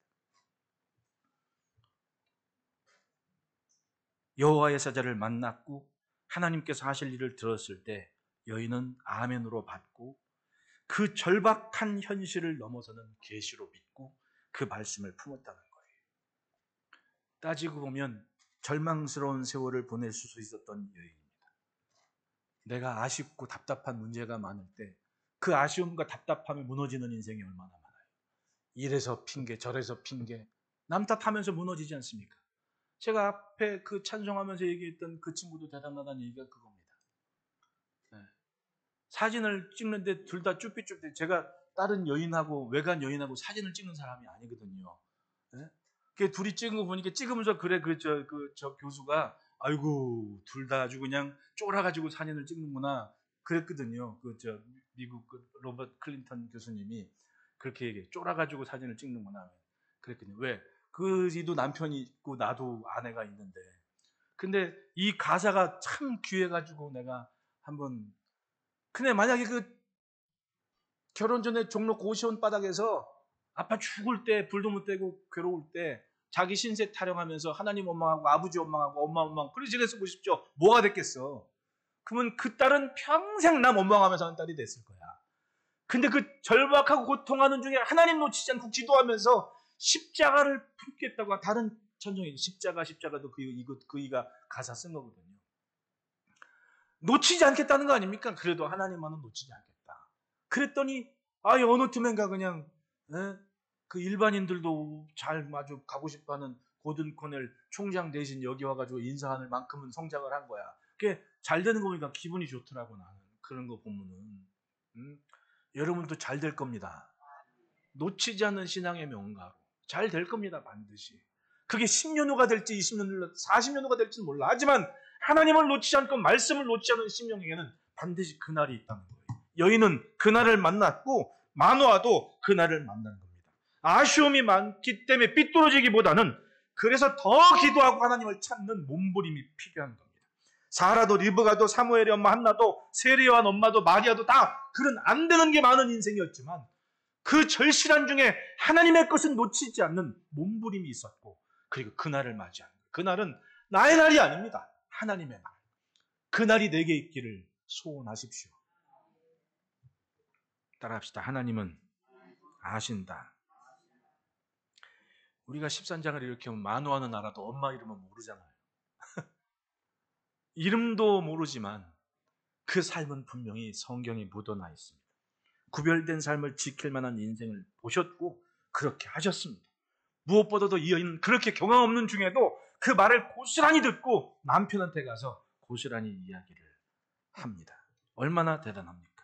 여호와의 사자를 만났고 하나님께서 하실 일을 들었을 때 여인은 아멘으로 받고 그 절박한 현실을 넘어서는 계시로 믿고 그 말씀을 품었다는 거예요. 따지고 보면 절망스러운 세월을 보낼 수 있었던 여인입니다. 내가 아쉽고 답답한 문제가 많을 때 그 아쉬움과 답답함에 무너지는 인생이 얼마나 많아요. 이래서 핑계 저래서 핑계 남 탓하면서 무너지지 않습니까? 제가 앞에 그 찬송하면서 얘기했던 그 친구도 대단하다는 얘기가 그겁니다. 사진을 찍는데 둘 다 쭈삣쭈삣. 제가 다른 여인하고 외간 여인하고 사진을 찍는 사람이 아니거든요. 예? 그 둘이 찍은 거 보니까 찍으면서 그래 저 교수가 아이고 둘 다 아주 그냥 쫄아가지고 사진을 찍는구나 그랬거든요. 미국 로버트 클린턴 교수님이 그렇게 얘기해. 쫄아가지고 사진을 찍는구나 그랬거든요. 왜? 그이도 남편이 있고 나도 아내가 있는데. 근데 이 가사가 참 귀해가지고 내가 한번. 근데 만약에 결혼 전에 종로 고시원 바닥에서 아빠 죽을 때 불도 못 떼고 괴로울 때 자기 신세 타령하면서 하나님 원망하고 아버지 원망하고 엄마 원망 그렇게 지냈어 보십시오. 뭐가 됐겠어. 그러면 그 딸은 평생 남 원망하면서 하는 딸이 됐을 거야. 근데 그 절박하고 고통하는 중에 하나님 놓치지 않고 기도하면서 십자가를 품겠다고 다른 천정이 십자가도 그이가 가사 쓴 거거든요. 놓치지 않겠다는 거 아닙니까? 그래도 하나님만은 놓치지 않겠다. 그랬더니 어느 틈엔가 그냥 그 일반인들도 잘 마주 가고 싶어하는 고든 코넬 총장 대신 여기 와가지고 인사하는 만큼은 성장을 한 거야. 그게 잘 되는 거 보니까 기분이 좋더라고 나는. 그런 거 보면은 여러분도 잘 될 겁니다. 놓치지 않는 신앙의 명가로 잘 될 겁니다. 반드시. 그게 10년 후가 될지 20년 후 40년 후가 될지는 몰라. 하지만 하나님을 놓치지 않고 말씀을 놓치지 않는 심령에게는 반드시 그날이 있다는 거예요. 여인은 그날을 만났고 마노아도 그날을 만난 겁니다. 아쉬움이 많기 때문에 삐뚤어지기보다는 그래서 더 기도하고 하나님을 찾는 몸부림이 필요한 겁니다. 사라도 리브가도 사무엘의 엄마 한나도 세례요한 엄마도 마리아도 다 그런 안 되는 게 많은 인생이었지만 그 절실한 중에 하나님의 것은 놓치지 않는 몸부림이 있었고 그리고 그날을 맞이하는 거예요. 그날은 나의 날이 아닙니다. 하나님의 날. 그날이 내게 있기를 소원하십시오. 따라합시다. 하나님은 아신다. 우리가 13장을 이렇게 하면 만호하는 나라도 엄마 이름은 모르잖아요. 이름도 모르지만 그 삶은 분명히 성경에 묻어나 있습니다. 구별된 삶을 지킬 만한 인생을 보셨고 그렇게 하셨습니다. 무엇보다도 이 여인은 그렇게 경험 없는 중에도 그 말을 고스란히 듣고 남편한테 가서 고스란히 이야기를 합니다. 얼마나 대단합니까?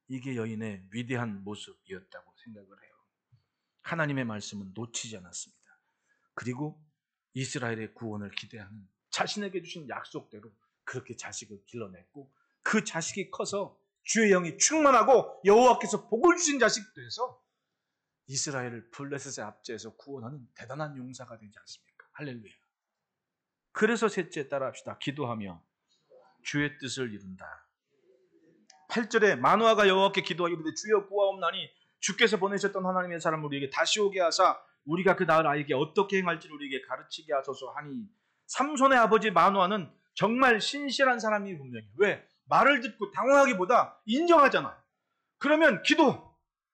이게 여인의 위대한 모습이었다고 생각을 해요. 하나님의 말씀은 놓치지 않았습니다. 그리고 이스라엘의 구원을 기대하는 자신에게 주신 약속대로 그렇게 자식을 길러냈고 그 자식이 커서 주의 영이 충만하고 여호와께서 복을 주신 자식 돼서 이스라엘을 블레셋의 압제에서 구원하는 대단한 용사가 되지 않습니까? 할렐루야. 그래서 셋째 따라합시다. 기도하며 주의 뜻을 이룬다. 8절에 마노아가 여호와께 기도하기를 주여 구하옵나니 주께서 보내셨던 하나님의 사람을 우리에게 다시 오게 하사 우리가 그 낳을 아이에게 어떻게 행할지를 우리에게 가르치게 하소서 하니 삼손의 아버지 마노아는 정말 신실한 사람이 분명해요. 왜? 말을 듣고 당황하기보다 인정하잖아요. 그러면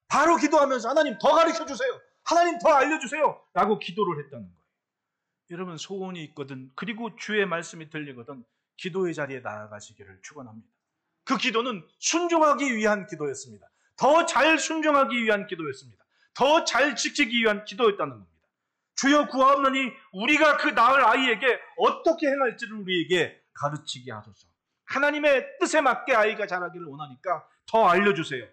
바로 기도하면서 하나님 더 가르쳐주세요. 하나님 더 알려주세요. 라고 기도를 했다는 거예요. 여러분 소원이 있거든 그리고 주의 말씀이 들리거든 기도의 자리에 나아가시기를 축원합니다. 그 기도는 순종하기 위한 기도였습니다. 더 잘 순종하기 위한 기도였습니다. 더 잘 지키기 위한 기도였다는 겁니다. 주여 구하옵나니 우리가 그 낳을 아이에게 어떻게 행할지를 우리에게 가르치게 하소서. 하나님의 뜻에 맞게 아이가 자라기를 원하니까 더 알려주세요.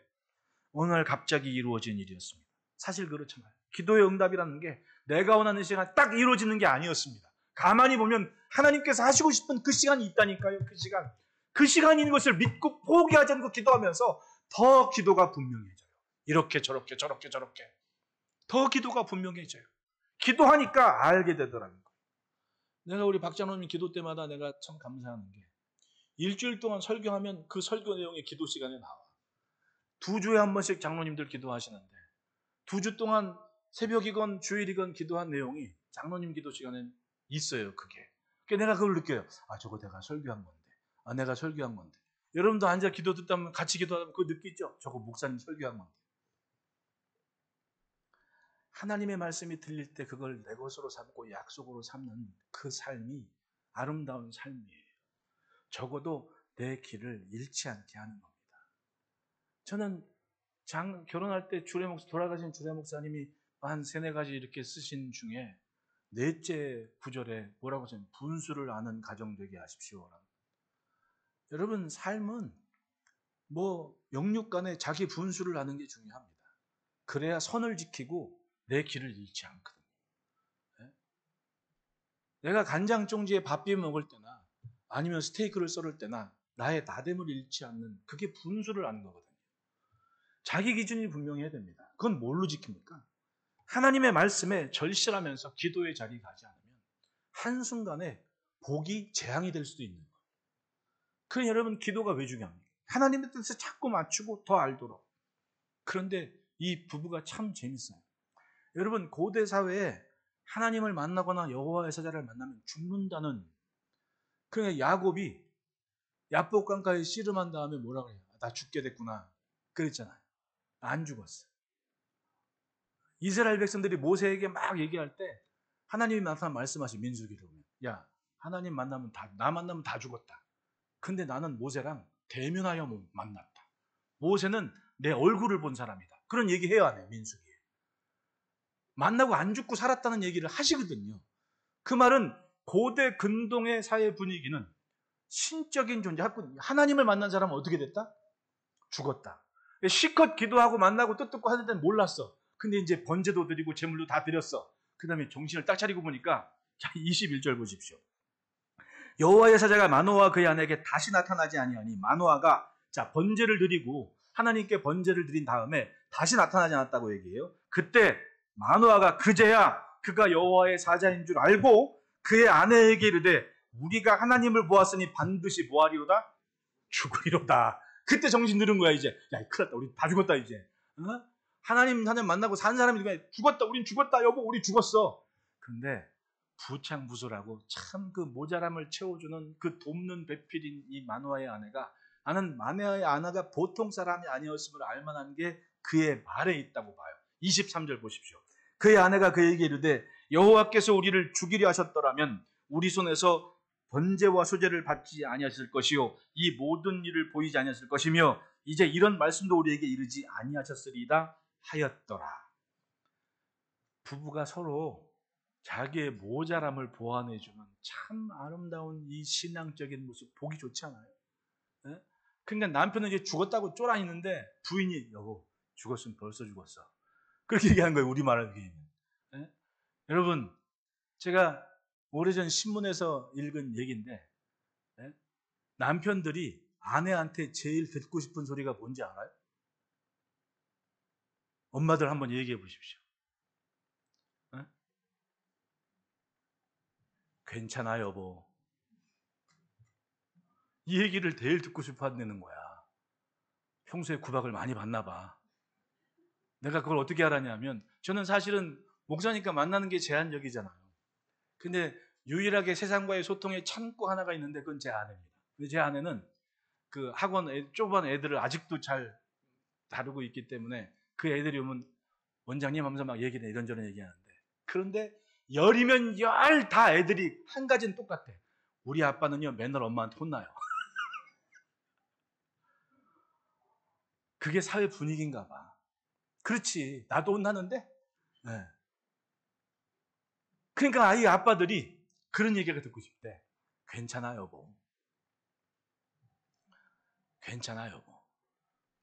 오늘 갑자기 이루어진 일이었습니다. 사실 그렇잖아요. 기도의 응답이라는 게 내가 원하는 시간 딱 이루어지는 게 아니었습니다. 가만히 보면 하나님께서 하시고 싶은 그 시간이 있다니까요. 그 시간인 것을 믿고 포기하지 않고 기도하면서 더 기도가 분명해져요. 이렇게 저렇게 더 기도가 분명해져요. 기도하니까 알게 되더라는 거예요. 내가 우리 박장로님 기도 때마다 내가 참 감사하는 게 일주일 동안 설교하면 그 설교 내용이 기도 시간에 나와. 2주에 한 번씩 장로님들 기도하시는데 2주 동안 새벽이건 주일이건 기도한 내용이 장로님 기도 시간에 있어요. 그게. 그러니까 내가 그걸 느껴요. 저거 내가 설교한 건데. 내가 설교한 건데. 여러분도 앉아 기도 듣다면 같이 기도하면 그거 느끼죠? 저거 목사님 설교한 건데. 하나님의 말씀이 들릴 때 그걸 내 것으로 삼고 약속으로 삼는 그 삶이 아름다운 삶이에요. 적어도 내 길을 잃지 않게 하는 겁니다. 저는 결혼할 때 돌아가신 주례 목사님이 한 3-4가지 이렇게 쓰신 중에 넷째 구절에 뭐라고 하시냐면 분수를 아는 가정 되게 하십시오. 여러분 삶은 영육 간에 자기 분수를 하는 게 중요합니다. 그래야 선을 지키고 내 길을 잃지 않거든요. 네? 내가 간장 종지에 밥 비벼 먹을 때나 아니면 스테이크를 썰을 때나 나의 나됨을 잃지 않는, 그게 분수를 하는 거거든요. 자기 기준이 분명해야 됩니다. 그건 뭘로 지킵니까? 하나님의 말씀에 절실하면서 기도의 자리에 가지 않으면 한순간에 복이 재앙이 될 수도 있는 거예요. 그러니 여러분, 기도가 왜 중요합니까? 하나님의 뜻을 자꾸 맞추고 더 알도록. 그런데 이 부부가 참 재밌어요. 여러분, 고대 사회에 하나님을 만나거나 여호와의 사자를 만나면 죽는다는, 그러니까 야곱이 야복강가에 씨름한 다음에 뭐라 그래요? 나 죽게 됐구나 그랬잖아요. 안 죽었어요. 이스라엘 백성들이 모세에게 막 얘기할 때 하나님이 나타나 말씀하신 민수기를 보면, 야, 하나님 만나면 나 만나면 다 죽었다. 근데 나는 모세랑 대면하여 만났다. 모세는 내 얼굴을 본 사람이다. 그런 얘기 해야 하네, 민수기에. 만나고 안 죽고 살았다는 얘기를 하시거든요. 그 말은 고대 근동의 사회 분위기는 신적인 존재, 하나님을 만난 사람은 어떻게 됐다? 죽었다. 실컷 기도하고 만나고 뜻듣고 하는 데는 몰랐어. 근데 이제 번제도 드리고 제물도 다 드렸어. 그 다음에 정신을 딱 차리고 보니까, 자, 21절 보십시오. 여호와의 사자가 마노아와 그의 아내에게 다시 나타나지 아니하니, 마노아가 번제를 드리고 하나님께 번제를 드린 다음에 다시 나타나지 않았다고 얘기해요. 그때 마노아가 그제야 그가 여호와의 사자인 줄 알고 그의 아내에게 이르되, 우리가 하나님을 보았으니 반드시 뭐하리로다? 죽으리로다. 그때 정신 들은 거야. 이제 야, 큰일 났다, 우리 다 죽었다 이제. 어? 하나님 만나고 산 사람이 죽었다, 우린 죽었다, 여보 우리 죽었어. 근데 부창부수라고 참 그 모자람을 채워주는 그 돕는 배필인 이 마노아의 아내가, 나는 마노아의 아내가 보통 사람이 아니었음을 알만한 게 그의 말에 있다고 봐요. 23절 보십시오. 그의 아내가 그에게 이르되, 여호와께서 우리를 죽이려 하셨더라면 우리 손에서 번제와 소제를 받지 아니하실 것이요 이 모든 일을 보이지 아니하실 것이며 이제 이런 말씀도 우리에게 이르지 아니하셨으리이다 하였더라. 부부가 서로 자기의 모자람을 보완해주는 참 아름다운 이 신앙적인 모습, 보기 좋지 않아요? 네? 그러니까 남편은 이제 죽었다고 쫄아있는데 부인이, 여보 죽었으면 벌써 죽었어, 그렇게 얘기하는 거예요. 우리말로 얘기하면. 네? 여러분, 제가 오래전 신문에서 읽은 얘기인데, 네? 남편들이 아내한테 제일 듣고 싶은 소리가 뭔지 알아요? 엄마들 한번 얘기해 보십시오. 네? 괜찮아 여보. 이 얘기를 제일 듣고 싶어 한다는 거야. 평소에 구박을 많이 받나 봐. 내가 그걸 어떻게 알았냐면, 저는 사실은 목사니까 만나는 게 제한적이잖아요. 근데 유일하게 세상과의 소통의 창구 하나가 있는데 그건 제 아내입니다. 근데 제 아내는 그 학원 좁은 애들을 아직도 잘 다루고 있기 때문에 그 애들이 오면 원장님 하면서 막 얘기해, 이런저런 얘기하는데, 그런데 열이면 열 다 애들이 한 가지는 똑같아. 우리 아빠는요 맨날 엄마한테 혼나요. 그게 사회 분위기인가 봐. 그렇지, 나도 혼나는데. 네. 그러니까 아이 아빠들이 그런 얘기가 듣고 싶대. 괜찮아 여보. 괜찮아 여보.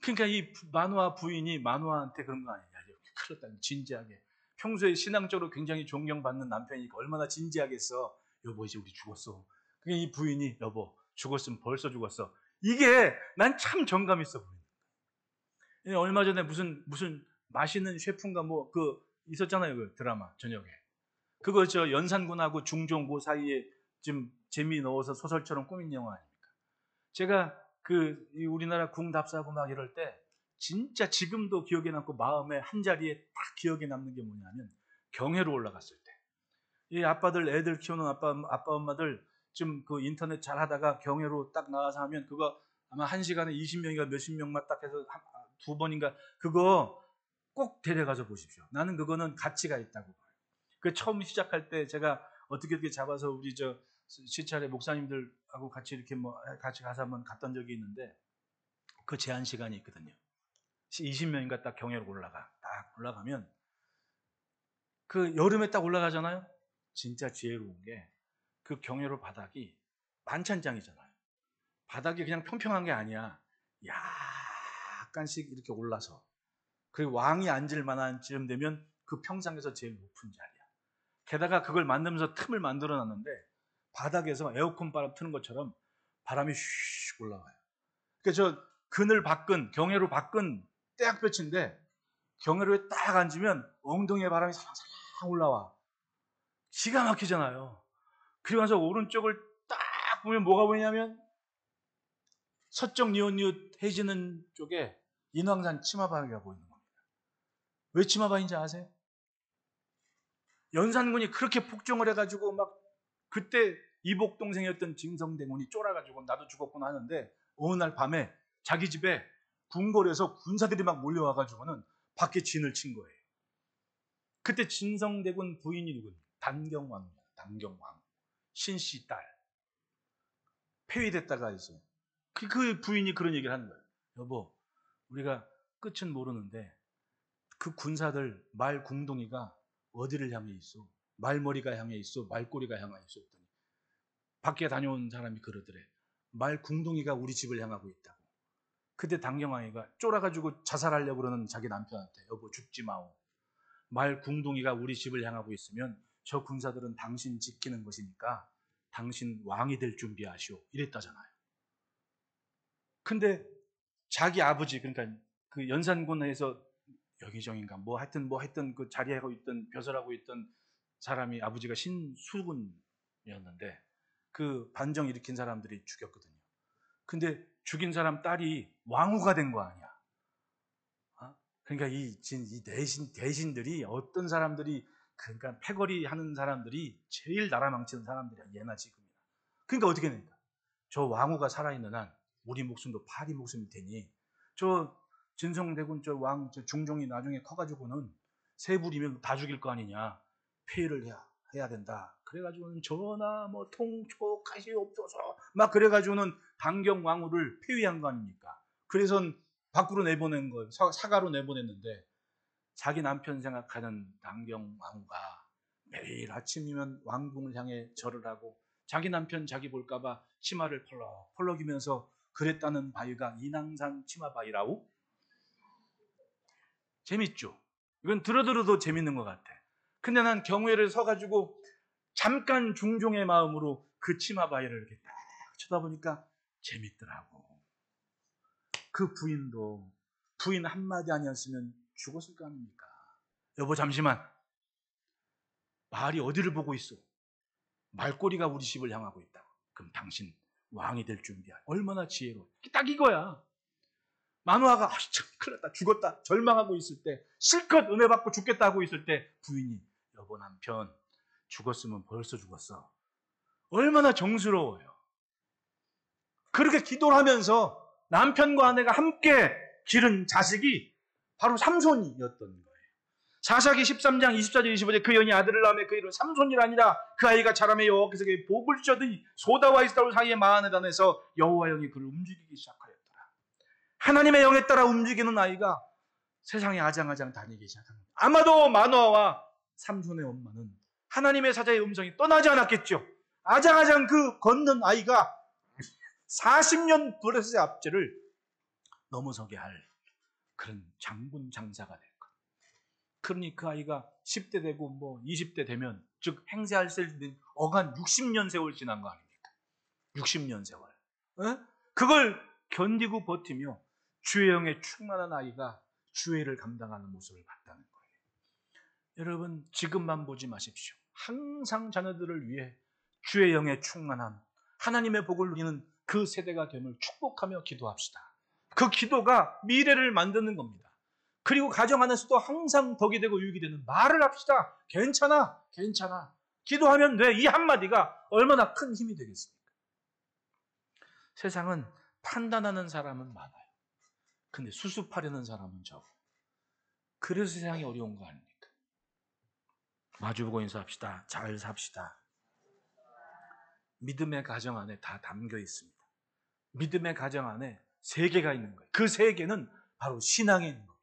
그러니까 이 마누아 부인이 마누아한테 그런 거 아니냐. 큰일 났다, 진지하게. 평소에 신앙적으로 굉장히 존경받는 남편이니까 얼마나 진지하겠어. 여보 이제 우리 죽었어. 그러니까 이 부인이, 여보 죽었으면 벌써 죽었어. 이게 난 참 정감 있어 보이는. 얼마 전에 무슨 맛있는 셰프인가 있었잖아요. 그 드라마 저녁에. 그거 연산군하고 중종고 사이에 좀 재미 넣어서 소설처럼 꾸민 영화 아닙니까? 제가 우리나라 궁 답사하고 막 이럴 때 진짜 지금도 기억에 남고 마음에 한 자리에 딱 기억에 남는 게 뭐냐면, 경회로 올라갔을 때 이 아빠들 애들 키우는 아빠 엄마들 좀 그 인터넷 잘 하다가 경회로 딱 나와서 하면 그거 아마 1시간에 20명인가 몇십 명만 딱 해서 2번인가 그거 꼭 데려가서 보십시오. 나는 그거는 가치가 있다고 봐요. 그 처음 시작할 때 제가 어떻게 잡아서 우리 시찰의 목사님들하고 같이 이렇게 같이 가서 한번 갔던 적이 있는데, 그 제한 시간이 있거든요. 20명인가 딱 경회로 딱 올라가면 그 여름에 딱 올라가잖아요. 진짜 지혜로운 게 그 경회로 바닥이 만찬장이잖아요. 바닥이 그냥 평평한 게 아니야. 약간씩 이렇게 올라서, 그리고 왕이 앉을 만한 쯤 되면 그 평상에서 제일 높은 자리야. 게다가 그걸 만들면서 틈을 만들어 놨는데 바닥에서 에어컨 바람 트는 것처럼 바람이 슉 올라와요. 그러니까 저 그늘 밖은, 경회로 밖은 떼약볕인데 경회로에 딱 앉으면 엉덩이에 바람이 살랑살랑 올라와. 기가 막히잖아요. 그리고 나서 오른쪽을 딱 보면 뭐가 보이냐면 서쪽 니엇니엇 해지는 쪽에 인왕산 치마바위가 보이는 겁니다. 왜 치마바위인지 아세요? 연산군이 그렇게 폭정을 해가지고 막 그때 이복 동생이었던 징성대군이 쫄아가지고 나도 죽었구나 하는데 어느 날 밤에 자기 집에 궁궐에서 군사들이 막 몰려와가지고는 밖에 진을 친 거예요. 그때 징성대군 부인이 누구예요? 단경왕입니다. 단경왕. 신씨 딸. 폐위됐다가 이제 그 부인이 그런 얘기를 하는 거예요. 여보, 우리가 끝은 모르는데 그 군사들 말 궁둥이가 어디를 향해 있어? 말머리가 향해 있어? 말꼬리가 향해 있어? 했더니 밖에 다녀온 사람이 그러더래. 말 궁둥이가 우리 집을 향하고 있다고. 그때 당경왕이가 쫄아가지고 자살하려고 그러는 자기 남편한테 여보 죽지 마오. 말 궁둥이가 우리 집을 향하고 있으면 저 군사들은 당신 지키는 것이니까 당신 왕이 될 준비하시오. 이랬다잖아요. 근데 자기 아버지, 그러니까 그 연산군에서 여기정인가 뭐 하여튼 그 자리하고 있던 벼슬하고 있던 사람이 아버지가 신수군이었는데 그 반정 일으킨 사람들이 죽였거든요. 근데 죽인 사람 딸이 왕후가 된 거 아니야. 그러니까 이 대신들이 어떤 사람들이, 그러니까 패거리 하는 사람들이 제일 나라 망치는 사람들이야. 예나 지금이나. 그러니까 어떻게 됩니까? 저 왕후가 살아있는 한 우리 목숨도 파리 목숨일 테니 저 진성대군 저 왕 저 중종이 나중에 커가지고는 세 부리면 다 죽일 거 아니냐. 폐위를 해야 된다. 그래가지고는 전하 뭐 통촉 하시옵소서 막 그래가지고는 단경 왕후를 폐위한 거 아닙니까? 그래서 밖으로 내보낸 거예요. 사가로 내보냈는데 자기 남편 생각하는 단경 왕후가 매일 아침이면 왕궁을 향해 절을 하고 자기 남편 자기 볼까봐 치마를 펄럭이면서 그랬다는 바위가 인왕산 치마바위라고? 재밌죠? 이건 들어도 재밌는 것 같아. 근데 난 경회를 서가지고 잠깐 중종의 마음으로 그 치마바위를 이렇게 딱 쳐다보니까 재밌더라고. 그 부인 한마디 아니었으면 죽었을 거 아닙니까? 여보 잠시만. 말이 어디를 보고 있어? 말꼬리가 우리 집을 향하고 있다고. 그럼 당신 왕이 될 준비야. 얼마나 지혜로워. 딱 이거야. 마누아가 참 큰일 났다 죽었다 절망하고 있을 때, 실컷 은혜 받고 죽겠다 하고 있을 때 부인이 여보 남편 죽었으면 벌써 죽었어. 얼마나 정스러워요. 그렇게 기도를 하면서 남편과 아내가 함께 기른 자식이 바로 삼손이었던 거예요. 사사기 13장 24절 25절 그 여인이 아들을 낳으며 그 이름은 삼손이라. 그 아이가 자라며 여호와께서 그에게 복을 주셨더니 소다와 이스라엘 사이에 마흔에 단해서 여호와 영이 그를 움직이기 시작하였더라. 하나님의 영에 따라 움직이는 아이가 세상에 아장아장 다니기 시작합니다. 아마도 마노아와 삼손의 엄마는 하나님의 사자의 음성이 떠나지 않았겠죠. 아장아장 그 걷는 아이가 40년 브레스의 압제를 넘어서게 할 그런 장군 장사가 될 것. 그러니 그 아이가 10대 되고 뭐 20대 되면, 즉 행세할 때 어간 60년 세월 지난 거 아닙니까? 60년 세월. 그걸 견디고 버티며 주의 영에 충만한 아이가 주의를 감당하는 모습을 봤다는 거예요. 여러분 지금만 보지 마십시오. 항상 자녀들을 위해 주의 영에 충만한 하나님의 복을 누리는 그 세대가 됨을 축복하며 기도합시다. 그 기도가 미래를 만드는 겁니다. 그리고 가정 안에서도 항상 덕이 되고 유익이 되는 말을 합시다. 괜찮아, 괜찮아. 기도하면 돼. 이 한마디가 얼마나 큰 힘이 되겠습니까? 세상은 판단하는 사람은 많아요. 근데 수습하려는 사람은 적어. 그래서 세상이 어려운 거 아닙니까? 마주보고 인사합시다. 잘 삽시다. 믿음의 가정 안에 다 담겨 있습니다. 믿음의 가정 안에 세계가 있는 거예요. 그 세계는 바로 신앙에 있는 겁니다.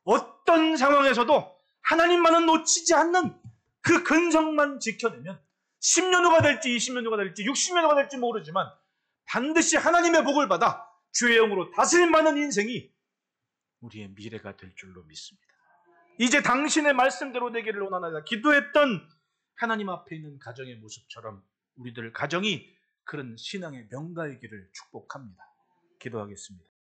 어떤 상황에서도 하나님만은 놓치지 않는 그 근성만 지켜내면 10년 후가 될지 20년 후가 될지 60년 후가 될지 모르지만 반드시 하나님의 복을 받아 주의 영으로 다스림받는 인생이 우리의 미래가 될 줄로 믿습니다. 이제 당신의 말씀대로 되기를 원하나이다. 기도했던 하나님 앞에 있는 가정의 모습처럼 우리들 가정이 그런 신앙의 명가이기를 축복합니다. 기도하겠습니다.